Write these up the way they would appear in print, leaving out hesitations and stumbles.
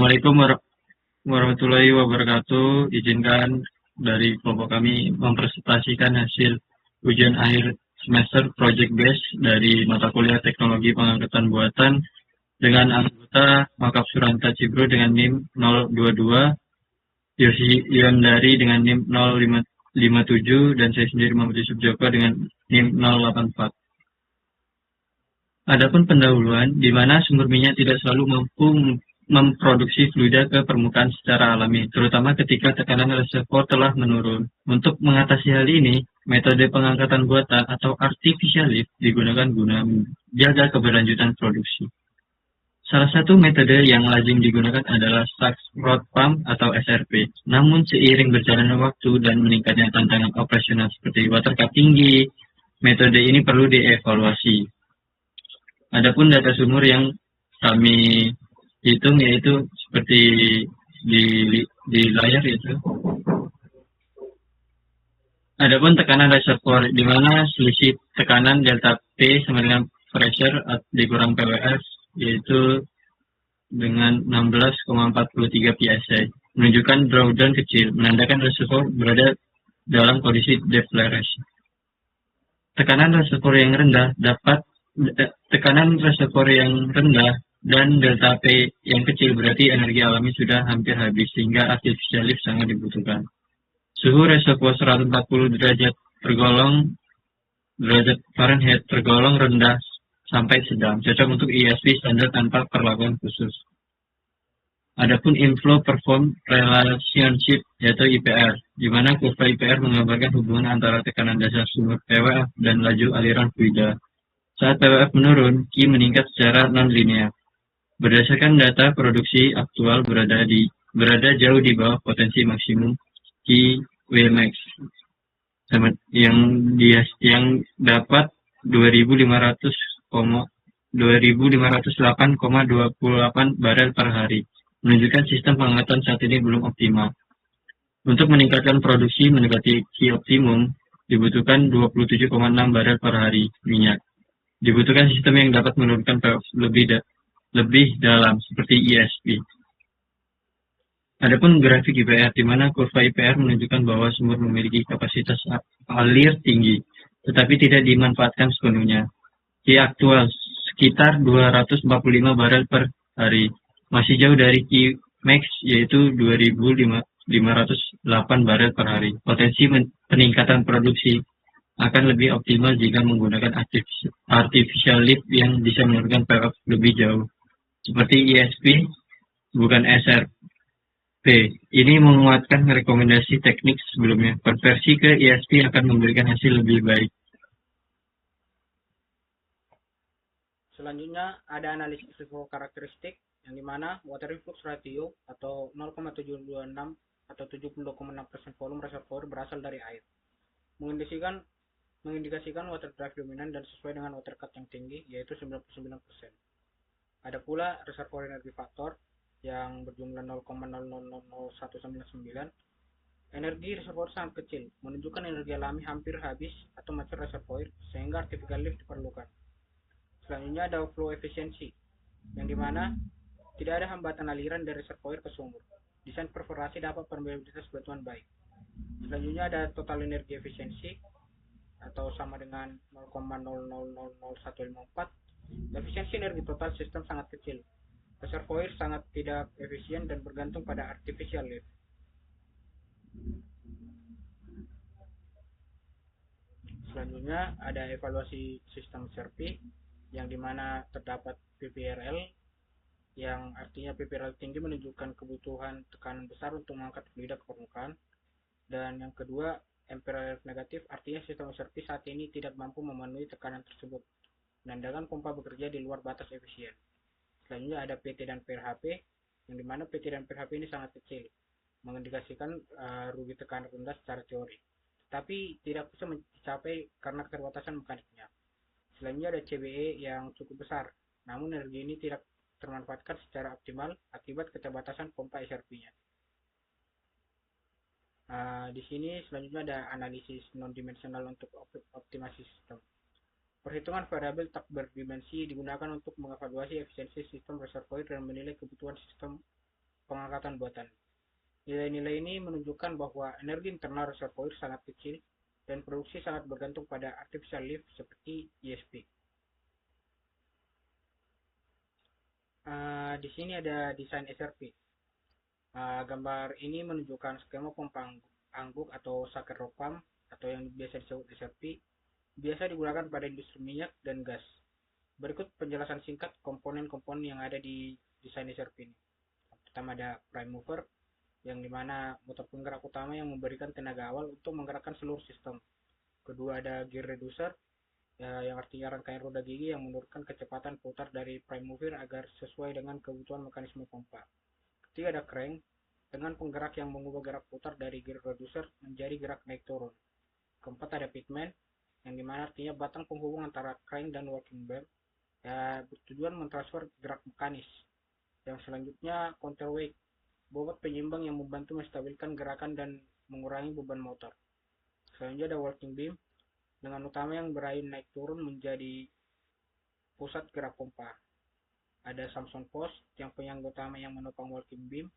Assalamualaikum warahmatullahi wabarakatuh. Izinkan dari kelompok kami mempresentasikan hasil ujian akhir semester project base dari mata kuliah Teknologi Pengangkatan Buatan dengan anggota Makap Suranta Cibru dengan NIM 022, Yosi Yondari dengan NIM 057, dan saya sendiri Muhammad Yusuf Joko dengan NIM 084. Adapun pendahuluan, di mana sumber minyak tidak selalu mampu memproduksi fluida ke permukaan secara alami, terutama ketika tekanan reservoir telah menurun. Untuk mengatasi hal ini, metode pengangkatan buatan atau artificial lift digunakan guna menjaga keberlanjutan produksi. Salah satu metode yang lazim digunakan adalah Stack Rod Pump atau SRP. Namun seiring berjalannya waktu dan meningkatnya tantangan operasional seperti water cut tinggi, metode ini perlu dievaluasi. Adapun data sumur yang kami hitung yaitu seperti di, di layar itu. Adapun tekanan reservoir di mana selisih tekanan delta P sama dengan pressure dikurang PWF yaitu dengan 16,43 psi menunjukkan drawdown kecil, menandakan reservoir berada dalam kondisi deflaration. Tekanan reservoir yang rendah dan delta P yang kecil berarti energi alami sudah hampir habis sehingga artificial lift sangat dibutuhkan. Suhu reservoir 140 derajat Fahrenheit tergolong rendah sampai sedang, cocok untuk ESP standar tanpa perlakuan khusus. Adapun inflow perform relationship yaitu IPR, di mana kurva IPR menggambarkan hubungan antara tekanan dasar sumur PWF dan laju aliran fluida. Saat PWF menurun, Q meningkat secara non-linear. Berdasarkan data produksi aktual berada jauh di bawah potensi maksimum Q Wmax yang dapat 2508,28 barel per hari, menunjukkan sistem pengangkatan saat ini belum optimal. Untuk meningkatkan produksi mendekati Q optimum, dibutuhkan 27,6 barel per hari minyak. Dibutuhkan sistem yang dapat menurunkan PWF lebih dalam seperti ESP. Adapun grafik IPR, di mana kurva IPR menunjukkan bahwa sumur memiliki kapasitas alir tinggi, tetapi tidak dimanfaatkan sepenuhnya. Q aktual sekitar 245 barel per hari, masih jauh dari Q max yaitu 2508 barel per hari. Potensi peningkatan produksi akan lebih optimal jika menggunakan artificial lift yang bisa menurunkan PWF lebih jauh, seperti ESP bukan SRP. Ini menguatkan rekomendasi teknik sebelumnya. Konversi ke ESP akan memberikan hasil lebih baik. Selanjutnya ada analisis risiko karakteristik yang dimana water influx ratio atau 0,726 atau 72,6% volume reservoir berasal dari air. Mengindikasikan water drive dominan dan sesuai dengan water cut yang tinggi yaitu 99%. Ada pula reservoir energi faktor yang berjumlah 0,000199. Energi reservoir sangat kecil, menunjukkan energi alami hampir habis atau mature reservoir sehingga artificial lift diperlukan. Selanjutnya ada flow efficiency, yang dimana tidak ada hambatan aliran dari reservoir ke sumur. Desain perforasi dapat permeabilitas batuan baik. Selanjutnya ada total energi efisiensi atau sama dengan 0,000154. Efisiensi energi total sistem sangat kecil. Reservoir sangat tidak efisien dan bergantung pada artificial lift. Selanjutnya ada evaluasi sistem SRP yang dimana terdapat PPRL yang artinya PPRL tinggi menunjukkan kebutuhan tekanan besar untuk mengangkat fluida ke permukaan, dan yang kedua MPRL negatif artinya sistem SRP saat ini tidak mampu memenuhi tekanan tersebut, menandakan pompa bekerja di luar batas efisien. Selanjutnya ada PT dan PRHP yang dimana PT dan PRHP ini sangat kecil, mengindikasikan rugi tekanan rendah secara teori, tapi tidak bisa mencapai karena keterbatasan mekaniknya. Selanjutnya ada CBE yang cukup besar, namun energi ini tidak termanfaatkan secara optimal akibat keterbatasan pompa SRP-nya. Di sini selanjutnya ada analisis non-dimensional untuk optimasi sistem. Perhitungan variabel tak berdimensi digunakan untuk mengevaluasi efisiensi sistem reservoir dan menilai kebutuhan sistem pengangkatan buatan. Nilai-nilai ini menunjukkan bahwa energi internal reservoir sangat kecil dan produksi sangat bergantung pada artificial lift seperti ESP. Di sini ada desain SRP. Gambar ini menunjukkan skema pompa angguk atau sucker rod pump atau yang biasa disebut SRP, biasa digunakan pada industri minyak dan gas. Berikut penjelasan singkat komponen-komponen yang ada di desain SRP ini. Pertama ada prime mover, yang dimana motor penggerak utama yang memberikan tenaga awal untuk menggerakkan seluruh sistem. Kedua ada gear reducer, yang artinya rangkaian roda gigi yang menurunkan kecepatan putar dari prime mover agar sesuai dengan kebutuhan mekanisme pompa. Ketiga ada crank, dengan penggerak yang mengubah gerak putar dari gear reducer menjadi gerak naik turun. Keempat ada pitman, yang dimana artinya batang penghubung antara crank dan working beam, bertujuan mentransfer gerak mekanis. Yang selanjutnya counterweight, bobot penyeimbang yang membantu menstabilkan gerakan dan mengurangi beban motor. Selanjutnya ada working beam, dengan utama yang berayun naik turun menjadi pusat gerak pompa. Ada Samson post, yang penyangga utama yang menopang working beam.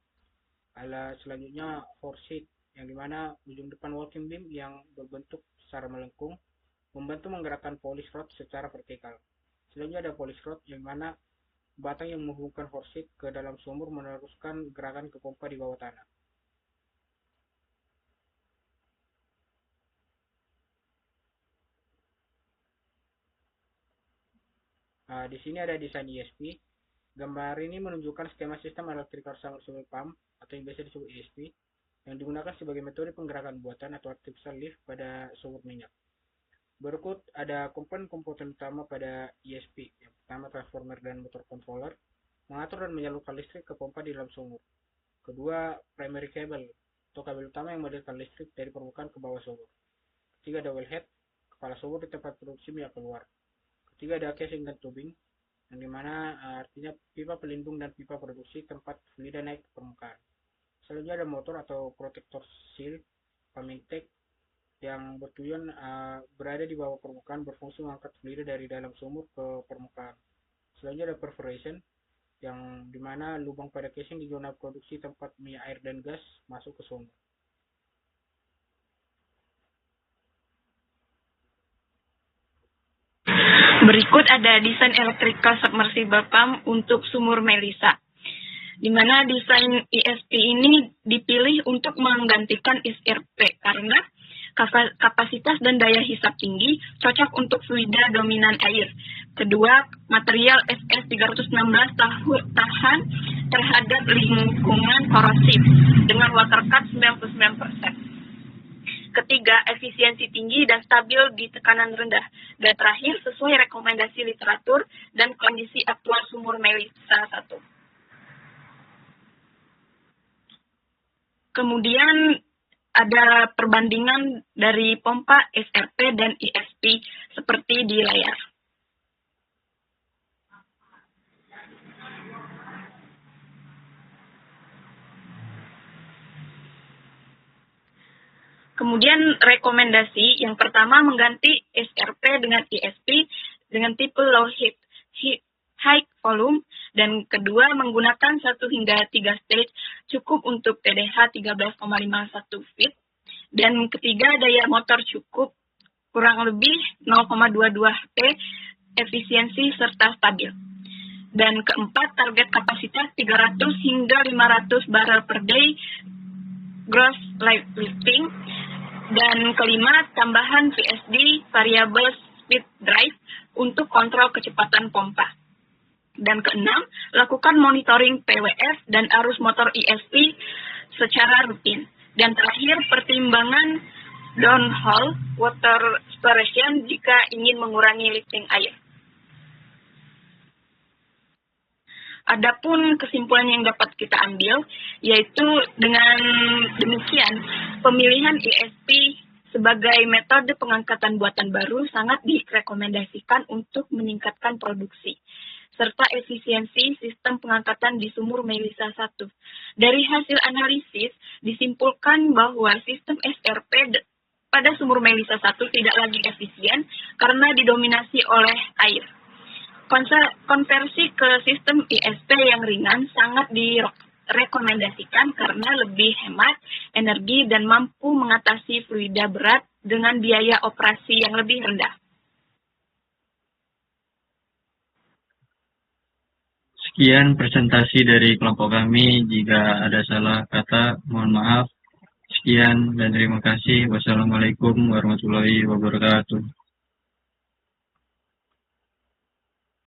Ada selanjutnya horseshoe, yang dimana ujung depan working beam yang berbentuk secara melengkung membantu menggerakkan polish rod secara vertikal. Selanjutnya ada polish rod, yang mana batang yang menghubungkan horseshoe ke dalam sumur meneruskan gerakan ke pompa di bawah tanah. Di sini ada desain ESP. Gambar ini menunjukkan skema sistem electrical submersible pump atau yang biasa disebut ESP, yang digunakan sebagai metode penggerakan buatan atau artificial lift pada sumur minyak. Berikut ada komponen-komponen utama pada ESP. Yang pertama transformer dan motor controller, mengatur dan menyalurkan listrik ke pompa di dalam sumur. Kedua primary cable atau kabel utama yang mengalirkan listrik dari permukaan ke bawah sumur. Ketiga ada wellhead, kepala sumur di tempat produksi minyak keluar. Ketiga ada casing dan tubing, yang dimana artinya pipa pelindung dan pipa produksi tempat fluida naik ke permukaan. Selanjutnya ada motor atau protector seal, pumping tank, yang bertujuan berada di bawah permukaan berfungsi mengangkat fluida dari dalam sumur ke permukaan. Selanjutnya ada perforation, yang dimana lubang pada casing di zona produksi tempat minyak air dan gas masuk ke sumur. Berikut ada desain electrical submersible pump untuk sumur Melisa, di mana desain ESP ini dipilih untuk menggantikan SRP karena kapasitas dan daya hisap tinggi, cocok untuk fluida dominan air. Kedua, material SS316 tahan terhadap lingkungan korosif dengan water cut 99%. Ketiga, efisiensi tinggi dan stabil di tekanan rendah. Dan terakhir, sesuai rekomendasi literatur dan kondisi aktual sumur Melisa 1. Kemudian ada perbandingan dari pompa SRP dan ESP seperti di layar. Kemudian rekomendasi yang pertama mengganti SRP dengan ESP dengan tipe low heat, high volume, dan kedua menggunakan 1 hingga 3 stage cukup untuk TDH 13,51 feet, dan ketiga daya motor cukup kurang lebih 0,22 P, efisiensi serta stabil. Dan keempat, target kapasitas 300 hingga 500 barrel per day gross live lifting. Dan kelima, tambahan VSD variable speed drive untuk kontrol kecepatan pompa. Dan keenam, lakukan monitoring PWF dan arus motor ESP secara rutin. Dan terakhir, pertimbangan downhole water exploration jika ingin mengurangi lifting air. Adapun kesimpulan yang dapat kita ambil, yaitu dengan demikian, pemilihan ESP sebagai metode pengangkatan buatan baru sangat direkomendasikan untuk meningkatkan produksi, serta efisiensi sistem pengangkatan di sumur Melisa 1. Dari hasil analisis, disimpulkan bahwa sistem SRP pada sumur Melisa 1 tidak lagi efisien karena didominasi oleh air. Konversi ke sistem ESP yang ringan sangat direkomendasikan karena lebih hemat energi dan mampu mengatasi fluida berat dengan biaya operasi yang lebih rendah. Sekian presentasi dari kelompok kami. Jika ada salah kata, mohon maaf. Sekian dan terima kasih. Wassalamualaikum warahmatullahi wabarakatuh.